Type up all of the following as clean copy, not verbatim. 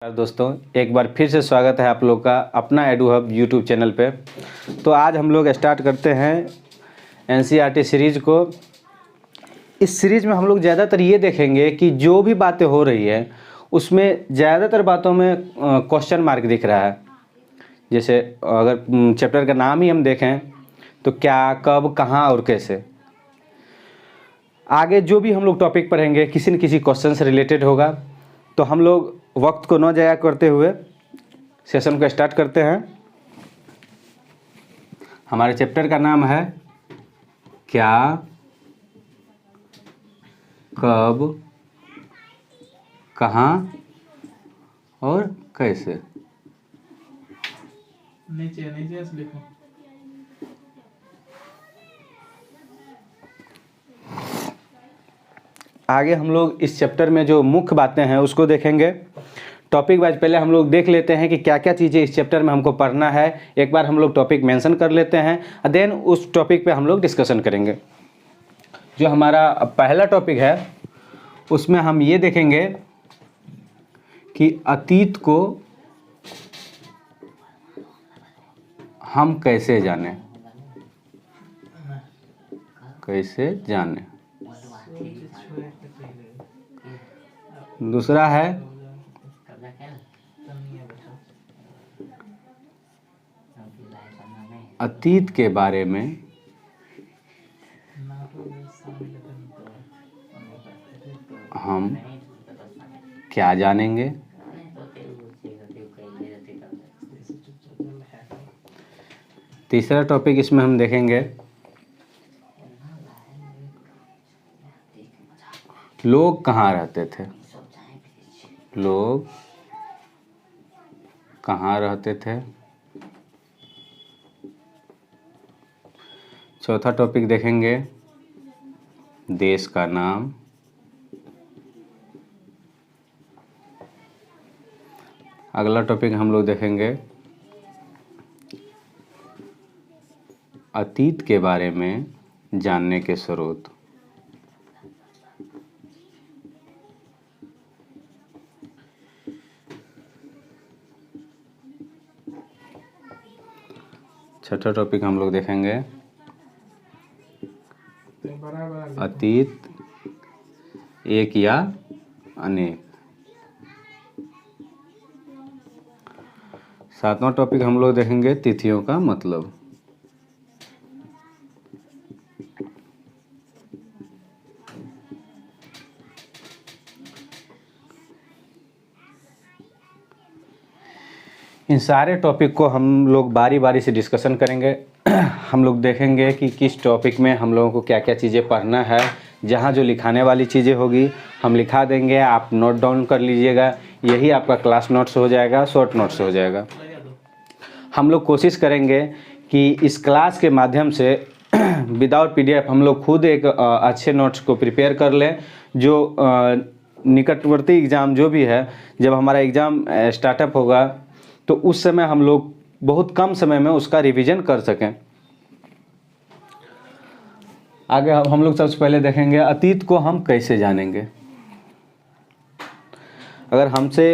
नमस्कार दोस्तों, एक बार फिर से स्वागत है आप लोग का अपना एडू हब यूट्यूब चैनल पे। तो आज हम लोग स्टार्ट करते हैं एनसीईआरटी सीरीज़ को। इस सीरीज़ में हम लोग ज़्यादातर ये देखेंगे कि जो भी बातें हो रही है उसमें ज़्यादातर बातों में क्वेश्चन मार्क दिख रहा है। जैसे अगर चैप्टर का नाम ही हम देखें तो क्या, कब, कहाँ और कैसे। आगे जो भी हम लोग टॉपिक पढ़ेंगे किसी न किसी क्वेश्चन से रिलेटेड होगा। तो हम लोग वक्त को न ज़ाया करते हुए सेशन को स्टार्ट करते हैं। हमारे चैप्टर का नाम है क्या, कब, कहाँ और कैसे। नीचे नीचे से लिखो। आगे हम लोग इस चैप्टर में जो मुख्य बातें हैं उसको देखेंगे। टॉपिक वाइज पहले हम लोग देख लेते हैं कि क्या क्या चीज़ें इस चैप्टर में हमको पढ़ना है। एक बार हम लोग टॉपिक मेंशन कर लेते हैं, देन उस टॉपिक पे हम लोग डिस्कशन करेंगे। जो हमारा पहला टॉपिक है उसमें हम ये देखेंगे कि अतीत को हम कैसे जानें। कैसे जानें। दूसरा है अतीत के बारे में हम क्या जानेंगे। तीसरा टॉपिक इसमें हम देखेंगे लोग कहाँ रहते थे। लोग कहाँ रहते थे। चौथा टॉपिक देखेंगे देश का नाम। अगला टॉपिक हम लोग देखेंगे अतीत के बारे में जानने के स्रोत। छठा टॉपिक हम लोग देखेंगे अतीत एक या अनेक। सातवां टॉपिक हम लोग देखेंगे तिथियों का मतलब। इन सारे टॉपिक को हम लोग बारी बारी से डिस्कशन करेंगे। हम लोग देखेंगे कि किस टॉपिक में हम लोगों को क्या क्या चीज़ें पढ़ना है। जहाँ जो लिखाने वाली चीज़ें होगी हम लिखा देंगे, आप नोट डाउन कर लीजिएगा। यही आपका क्लास नोट्स हो जाएगा, शॉर्ट नोट्स हो जाएगा। हम लोग कोशिश करेंगे कि इस क्लास के माध्यम से विदाउट पीडीएफ हम लोग खुद एक अच्छे नोट्स को प्रिपेयर कर लें। जो निकटवर्ती एग्ज़ाम जो भी है, जब हमारा एग्ज़ाम स्टार्टअप होगा तो उस समय हम लोग बहुत कम समय में उसका रिवीजन कर सकें। आगे हम लोग सबसे पहले देखेंगे अतीत को हम कैसे जानेंगे। अगर हमसे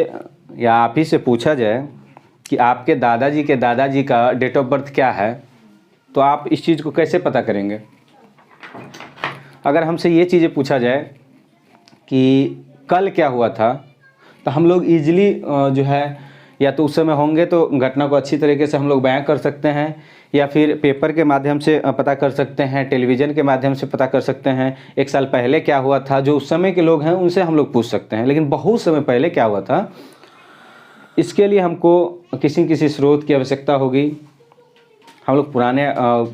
या आप ही से पूछा जाए कि आपके दादाजी का डेट ऑफ बर्थ क्या है, तो आप इस चीज़ को कैसे पता करेंगे। अगर हमसे ये चीज़ें पूछा जाए कि कल क्या हुआ था, तो हम लोग ईजिली जो है या तो उस समय होंगे तो घटना को अच्छी तरीके से हम लोग बयां कर सकते हैं, या फिर पेपर के माध्यम से पता कर सकते हैं, टेलीविज़न के माध्यम से पता कर सकते हैं। एक साल पहले क्या हुआ था, जो उस समय के लोग हैं उनसे हम लोग पूछ सकते हैं। लेकिन बहुत समय पहले क्या हुआ था, इसके लिए हमको किसी स्रोत की आवश्यकता होगी। हम लोग पुराने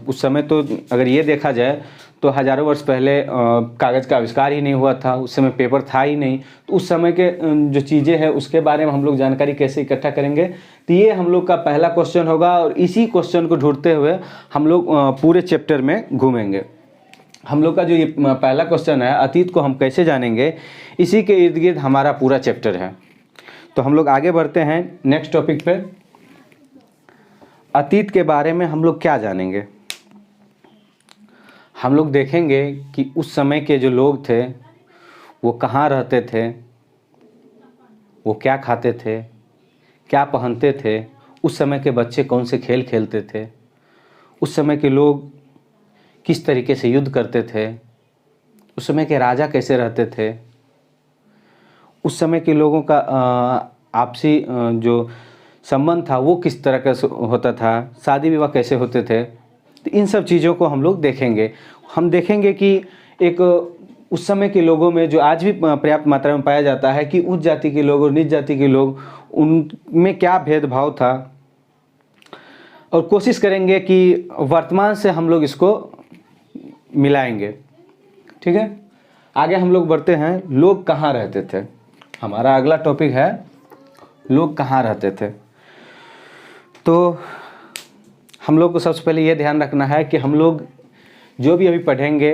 उस समय तो अगर ये देखा जाए तो हज़ारों वर्ष पहले कागज़ का आविष्कार ही नहीं हुआ था, उस समय पेपर था ही नहीं। तो उस समय के जो चीज़ें हैं उसके बारे में हम लोग जानकारी कैसे इकट्ठा करेंगे। तो ये हम लोग का पहला क्वेश्चन होगा, और इसी क्वेश्चन को ढूंढते हुए हम लोग पूरे चैप्टर में घूमेंगे। हम लोग का जो ये पहला क्वेश्चन है अतीत को हम कैसे जानेंगे, इसी के इर्द गिर्द हमारा पूरा चैप्टर है। तो हम लोग आगे बढ़ते हैं नेक्स्ट टॉपिक पे। अतीत के बारे में हम लोग क्या जानेंगे। हम लोग देखेंगे कि उस समय के जो लोग थे वो कहाँ रहते थे, वो क्या खाते थे, क्या पहनते थे, उस समय के बच्चे कौन से खेल खेलते थे, उस समय के लोग किस तरीके से युद्ध करते थे, उस समय के राजा कैसे रहते थे, उस समय के लोगों का आपसी जो संबंध था वो किस तरह का होता था, शादी विवाह कैसे होते थे। तो इन सब चीज़ों को हम लोग देखेंगे। हम देखेंगे कि एक उस समय के लोगों में जो आज भी पर्याप्त मात्रा में पाया जाता है कि उच्च जाति के लोग और नीच जाति के लोग, उनमें क्या भेदभाव था, और कोशिश करेंगे कि वर्तमान से हम लोग इसको मिलाएंगे। ठीक है, आगे हम लोग बढ़ते हैं। लोग कहाँ रहते थे, हमारा अगला टॉपिक है लोग कहाँ रहते थे। तो हम लोग को सबसे पहले ये ध्यान रखना है कि हम लोग जो भी अभी पढ़ेंगे,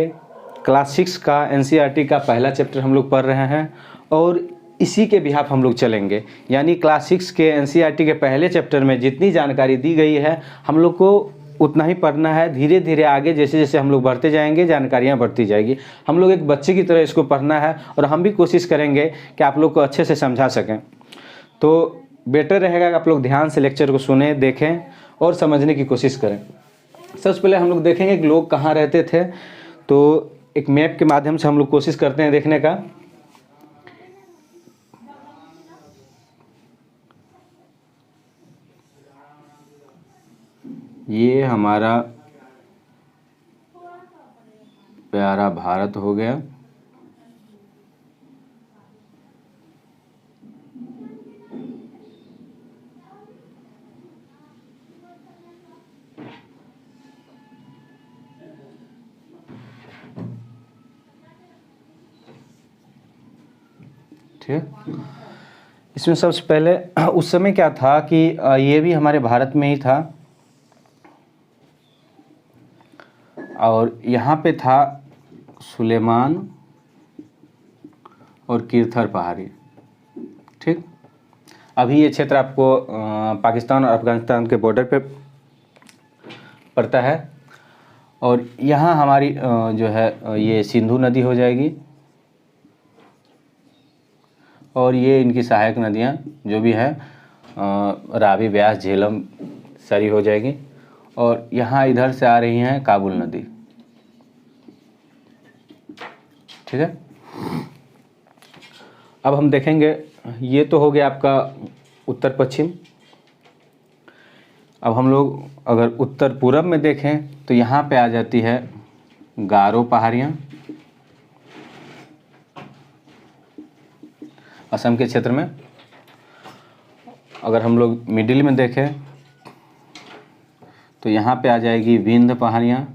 क्लास 6 का एनसीईआरटी का पहला चैप्टर हम लोग पढ़ रहे हैं और इसी के बिहाफ हम लोग चलेंगे। यानी क्लास 6 के एनसीईआरटी के पहले चैप्टर में जितनी जानकारी दी गई है हम लोग को उतना ही पढ़ना है। धीरे धीरे आगे जैसे जैसे हम लोग बढ़ते जाएंगे जानकारियाँ बढ़ती जाएगी। हम लोग एक बच्चे की तरह इसको पढ़ना है और हम भी कोशिश करेंगे कि आप लोग को अच्छे से समझा सकें। तो बेटर रहेगा कि आप लोग ध्यान से लेक्चर को सुने, देखें और समझने की कोशिश करें। सबसे पहले हम लोग देखेंगे कि लोग कहाँ रहते थे। तो एक मैप के माध्यम से हम लोग कोशिश करते हैं देखने का। ये हमारा प्यारा भारत हो गया। ठीक, इसमें सबसे पहले उस समय क्या था कि ये भी हमारे भारत में ही था और यहाँ पे था सुलेमान और किरथर पहाड़ी। ठीक, अभी ये क्षेत्र आपको पाकिस्तान और अफगानिस्तान के बॉर्डर पे पड़ता है और यहाँ हमारी जो है ये सिंधु नदी हो जाएगी और ये इनकी सहायक नदियाँ जो भी है रावी, ब्यास, झेलम सारी हो जाएगी और यहाँ इधर से आ रही हैं काबुल नदी। ठीक है, अब हम देखेंगे, ये तो हो गया आपका उत्तर पश्चिम। अब हम लोग अगर उत्तर पूरब में देखें तो यहाँ पे आ जाती है गारो पहाड़ियाँ। असम के क्षेत्र में अगर हम लोग मिडिल में देखें तो यहाँ पे आ जाएगी विंध्य पहाड़ियाँ।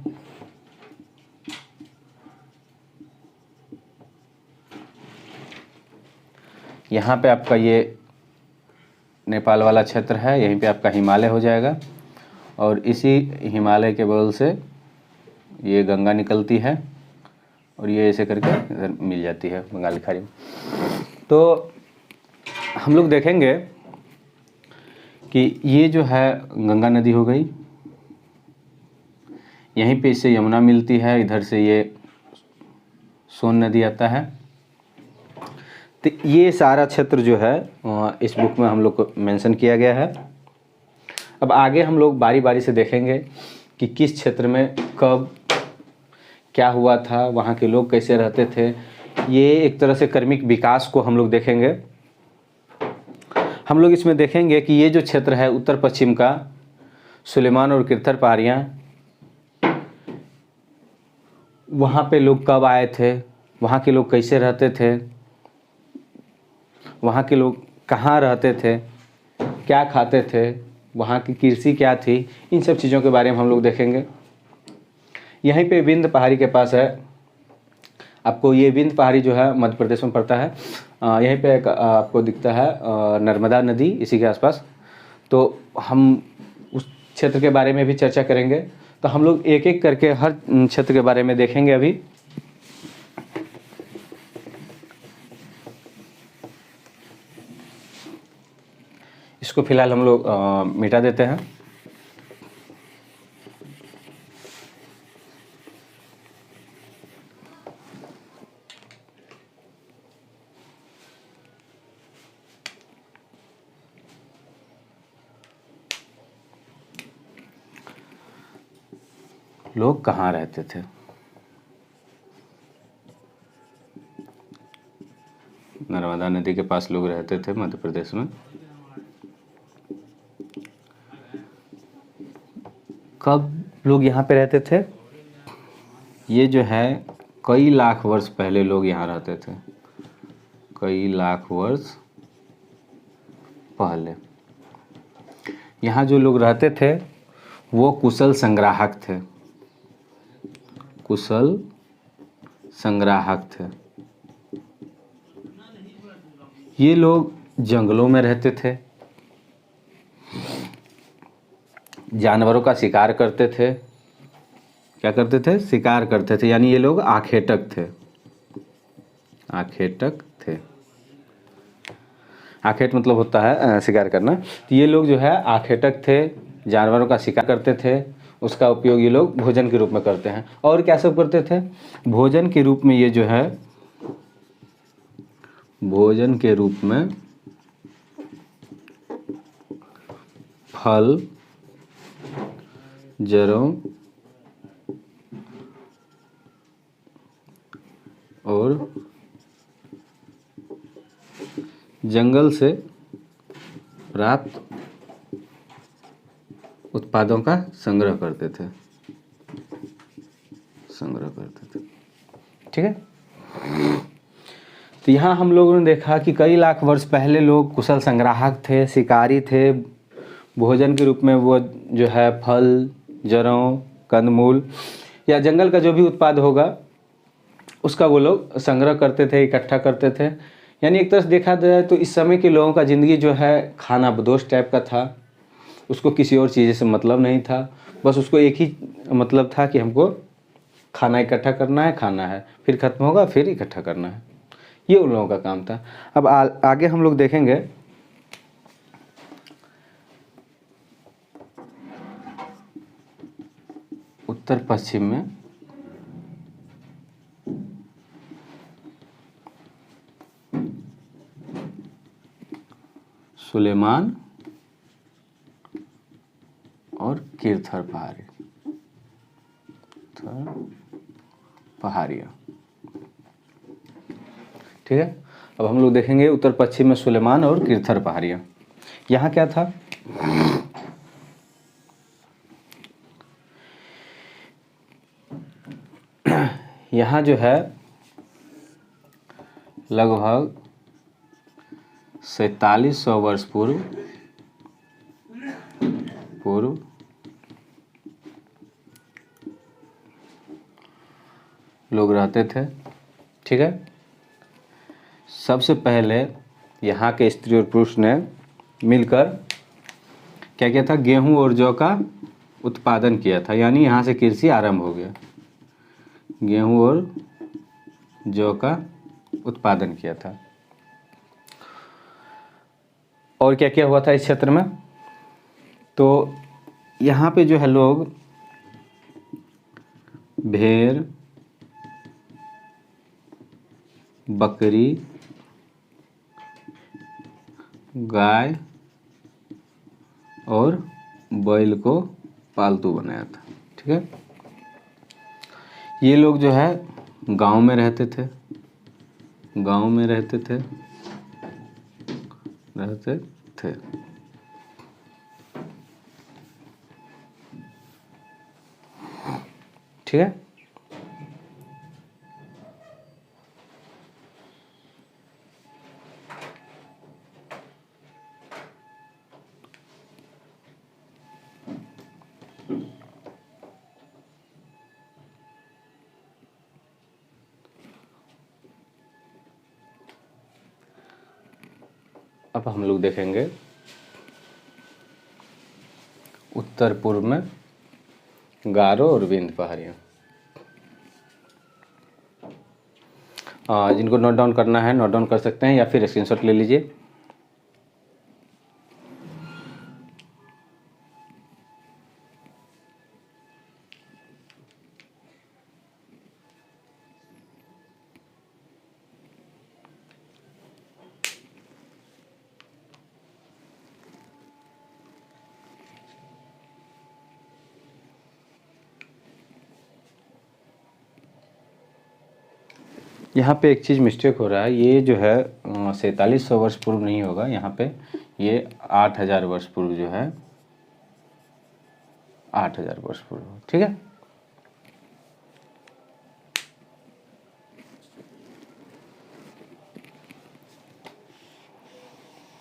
यहाँ पे आपका ये नेपाल वाला क्षेत्र है, यहीं पे आपका हिमालय हो जाएगा और इसी हिमालय के बगल से ये गंगा निकलती है और ये ऐसे करके इधर मिल जाती है बंगाल की खाड़ी में। तो हम लोग देखेंगे कि ये जो है गंगा नदी हो गई, यहीं पे इससे यमुना मिलती है, इधर से ये सोन नदी आता है। तो ये सारा क्षेत्र जो है इस बुक में हम लोग को मेंशन किया गया है। अब आगे हम लोग बारी बारी से देखेंगे कि किस क्षेत्र में कब क्या हुआ था, वहाँ के लोग कैसे रहते थे। ये एक तरह से कर्मिक विकास को हम लोग देखेंगे। हम लोग इसमें देखेंगे कि ये जो क्षेत्र है उत्तर पश्चिम का, सुलेमान और किरथर पहाड़ियाँ, वहाँ पे लोग कब आए थे, वहाँ के लोग कैसे रहते थे, वहाँ के लोग कहाँ रहते थे, क्या खाते थे, वहाँ की कृषि क्या थी, इन सब चीज़ों के बारे में हम लोग देखेंगे। यहीं पे विंध्य पहाड़ी के पास है, आपको ये विंध्य पहाड़ी जो है मध्य प्रदेश में पड़ता है। यहीं पे एक आपको दिखता है नर्मदा नदी इसी के आसपास। तो हम उस क्षेत्र के बारे में भी चर्चा करेंगे। तो हम लोग एक एक करके हर क्षेत्र के बारे में देखेंगे। अभी इसको फिलहाल हम लोग मिटा देते हैं। लोग कहाँ रहते थे? नर्मदा नदी के पास लोग रहते थे मध्य प्रदेश में। कब लोग यहाँ पे रहते थे? ये जो है कई लाख वर्ष पहले लोग यहाँ रहते थे, कई लाख वर्ष पहले। यहाँ जो लोग रहते थे वो कुशल संग्राहक थे, कुशल संग्राहक थे। ये लोग जंगलों में रहते थे, जानवरों का शिकार करते थे। क्या करते थे? शिकार करते थे, यानी ये लोग आखेटक थे, आखेटक थे। आखेट मतलब होता है शिकार करना। तो ये लोग जो है आखेटक थे, जानवरों का शिकार करते थे, उसका उपयोग ये लोग भोजन के रूप में करते हैं। और क्या सब करते थे? भोजन के रूप में ये जो है, भोजन के रूप में फल, जड़ों और जंगल से प्राप्त उत्पादों का संग्रह करते थे, संग्रह करते थे। ठीक है। तो यहाँ हम लोगों ने देखा कि कई लाख वर्ष पहले लोग कुशल संग्राहक थे, शिकारी थे। भोजन के रूप में वो जो है फल, जड़ों, कंदमूल या जंगल का जो भी उत्पाद होगा उसका वो लोग संग्रह करते थे, इकट्ठा करते थे। यानी एक तरह से देखा जाए तो इस समय के लोगों का ज़िंदगी जो है खाना बदोश टाइप का था। उसको किसी और चीज़ से मतलब नहीं था, बस उसको एक ही मतलब था कि हमको खाना इकट्ठा करना है, खाना है, फिर ख़त्म होगा फिर इकट्ठा करना है। ये उन लोगों का काम था। अब आगे हम लोग देखेंगे उत्तर पश्चिम में सुलेमान और किरथर पहाड़ियाँ। ठीक है। अब हम लोग देखेंगे उत्तर पश्चिम में सुलेमान और किरथर पहाड़ियाँ। यहाँ क्या था? यहाँ जो है लगभग 4700 वर्ष पूर्व लोग रहते थे। ठीक है। सबसे पहले यहाँ के स्त्री और पुरुष ने मिलकर क्या किया था? गेहूं और जौ का उत्पादन किया था, यानी यहाँ से कृषि आरंभ हो गया। गेहूं और जौ का उत्पादन किया था। और क्या क्या हुआ था इस क्षेत्र में? तो यहाँ पे जो है लोग भेड़, बकरी, गाय और बैल को पालतू बनाया था। ठीक है। ये लोग जो है गांव में रहते थे, गांव में रहते थे। ठीक है। अब हम लोग देखेंगे उत्तर पूर्व में गारो और विंध्य पहाड़ियाँ। जिनको नोट डाउन करना है नोट डाउन कर सकते हैं या फिर स्क्रीनशॉट ले लीजिए। यहाँ पे एक चीज़ मिस्टेक हो रहा है, ये जो है 4700 वर्ष पूर्व नहीं होगा, यहाँ पे ये 8000 वर्ष पूर्व जो है 8000 वर्ष पूर्व, ठीक है।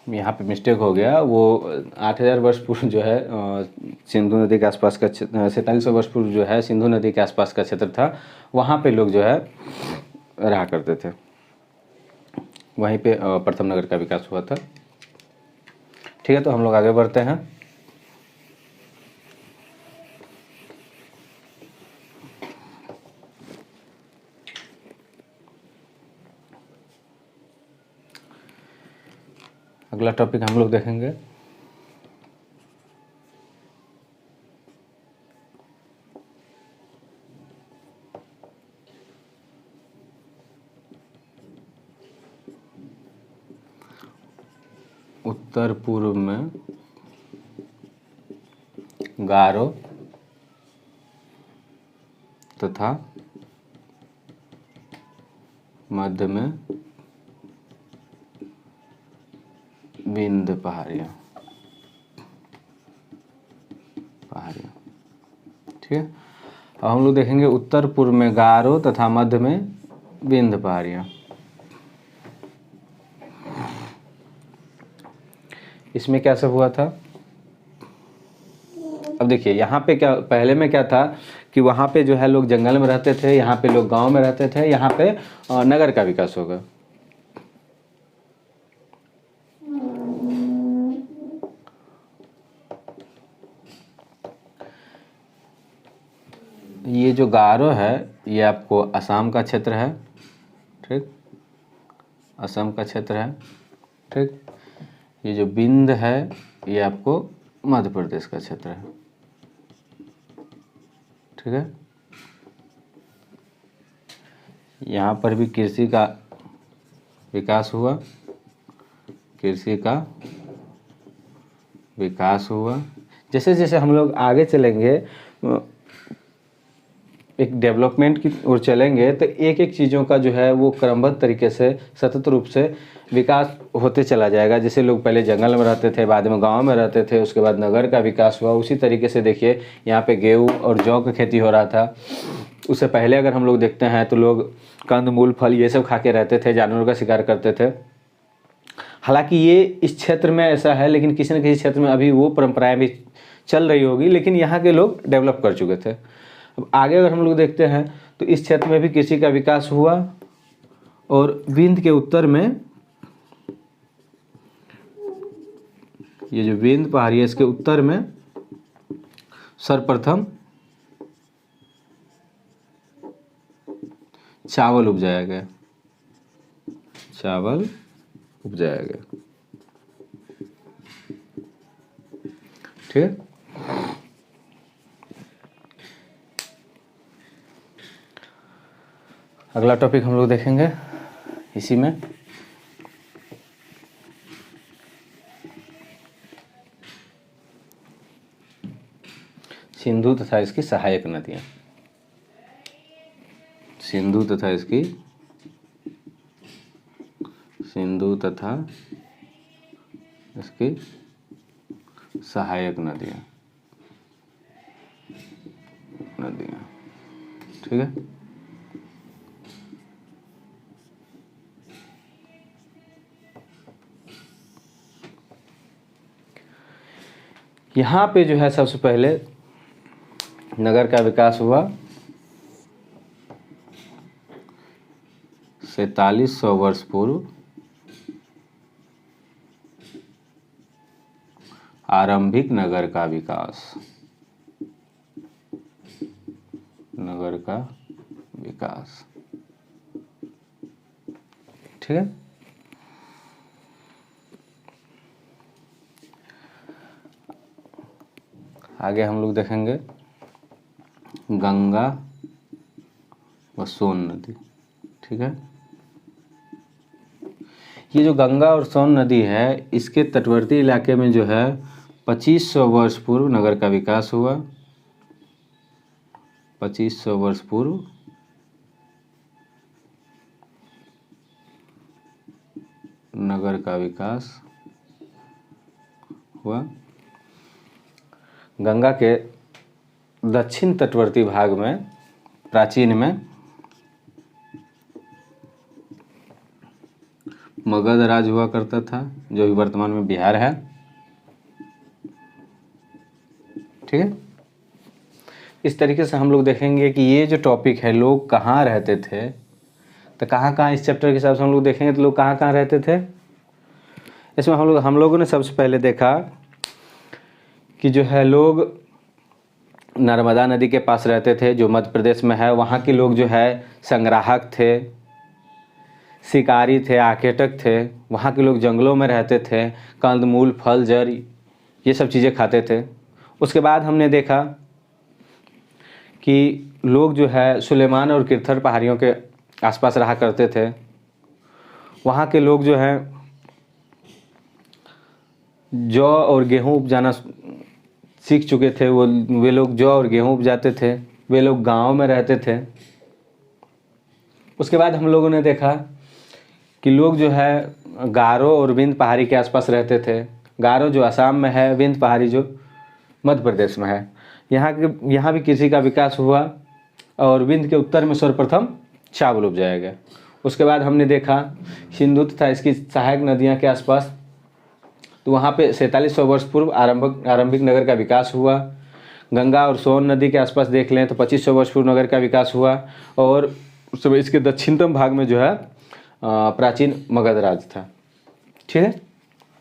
यहाँ पे मिस्टेक हो गया, वो 8000 वर्ष पूर्व जो है सिंधु नदी के आसपास का 4700 वर्ष पूर्व जो है सिंधु नदी के आसपास का क्षेत्र था, वहाँ पे लोग जो है रहा करते थे, वहीं पे प्रथम नगर का विकास हुआ था। ठीक है, तो हम लोग आगे बढ़ते हैं। अगला टॉपिक हम लोग देखेंगे उत्तर पूर्व में गारो तथा मध्य में विंध्य पहाड़ियाँ, ठीक है। अब हम लोग देखेंगे उत्तर पूर्व में गारो तथा मध्य में विंध्य पहाड़ियाँ। इसमें क्या सब हुआ था, अब देखिए यहाँ पे क्या, पहले में क्या था कि वहाँ पे जो है लोग जंगल में रहते थे, यहाँ पे लोग गांव में रहते थे, यहाँ पे नगर का विकास होगा। ये जो गारो है ये आपको असम का क्षेत्र है, ठीक, असम का क्षेत्र है, ठीक। ये जो विंध्य है ये आपको मध्य प्रदेश का क्षेत्र है, ठीक है। यहाँ पर भी कृषि का विकास हुआ, कृषि का विकास हुआ। जैसे जैसे हम लोग आगे चलेंगे, एक डेवलपमेंट की ओर चलेंगे, तो एक एक चीज़ों का जो है वो क्रमबद्ध तरीके से सतत रूप से विकास होते चला जाएगा। जैसे लोग पहले जंगल में रहते थे, बाद में गांव में रहते थे, उसके बाद नगर का विकास हुआ। उसी तरीके से देखिए यहाँ पे गेहूँ और जौ की खेती हो रहा था। उससे पहले अगर हम लोग देखते हैं तो लोग कंद मूल फल ये सब खा के रहते थे, जानवरों का शिकार करते थे। हालांकि ये इस क्षेत्र में ऐसा है, लेकिन किसी न किसी क्षेत्र में अभी वो परंपराएं भी चल रही होगी, लेकिन यहाँ के लोग डेवलप कर चुके थे। अब आगे अगर हम लोग देखते हैं तो इस क्षेत्र में भी कृषि का विकास हुआ, और विंध्य के उत्तर में ये जो विंध्य पहाड़ी है इसके उत्तर में सर्वप्रथम चावल उपजाया गया, चावल उपजाया गया, ठीक है। अगला टॉपिक हम लोग देखेंगे इसी में, सिंधु तथा इसकी सहायक नदियां, सिंधु तथा इसकी सहायक नदियां, ठीक है। यहाँ पे जो है सबसे पहले नगर का विकास हुआ 4700 वर्ष पूर्व, आरंभिक नगर का विकास, नगर का विकास, ठीक है। आगे हम लोग देखेंगे गंगा व सोन नदी, ठीक है। ये जो गंगा और सोन नदी है इसके तटवर्ती इलाके में जो है 2500 वर्ष पूर्व नगर का विकास हुआ, 2500 वर्ष पूर्व नगर का विकास हुआ। गंगा के दक्षिण तटवर्ती भाग में प्राचीन में मगध राज हुआ करता था, जो कि वर्तमान में बिहार है। ठीक है, इस तरीके से हम लोग देखेंगे कि ये जो टॉपिक है, लोग कहाँ रहते थे, तो कहाँ कहाँ इस चैप्टर के हिसाब से हम लोग देखेंगे तो लोग कहाँ कहाँ रहते थे। इसमें हम लोगों ने सबसे पहले देखा कि जो है लोग नर्मदा नदी के पास रहते थे, जो मध्य प्रदेश में है। वहाँ के लोग जो है संग्राहक थे, शिकारी थे, आखेटक थे। वहाँ के लोग जंगलों में रहते थे, कंदमूल, फल, जड़, ये सब चीज़ें खाते थे। उसके बाद हमने देखा कि लोग जो है सुलेमान और किरथर पहाड़ियों के आसपास रहा करते थे। वहाँ के लोग जो है जौ और गेहूँ उपजाना सीख चुके थे। वे लोग जौ और गेहूँ उपजाते थे। वे लोग गांव में रहते थे। उसके बाद हम लोगों ने देखा कि लोग जो है गारो और विंध्य पहाड़ी के आसपास रहते थे। गारो जो असम में है, विंध्य पहाड़ी जो मध्य प्रदेश में है। यहाँ भी कृषि का विकास हुआ और विंध्य के उत्तर में सर्वप्रथम चावल उपजाया गया। उसके बाद हमने देखा सिंधु तथा इसकी सहायक नदियाँ के आसपास, तो वहाँ पे 4700 वर्ष पूर्व आरंभिक नगर का विकास हुआ। गंगा और सोन नदी के आसपास देख लें तो 2500 वर्ष पूर्व नगर का विकास हुआ। और उस समय इसके दक्षिणतम भाग में जो है प्राचीन मगध राज था। ठीक है।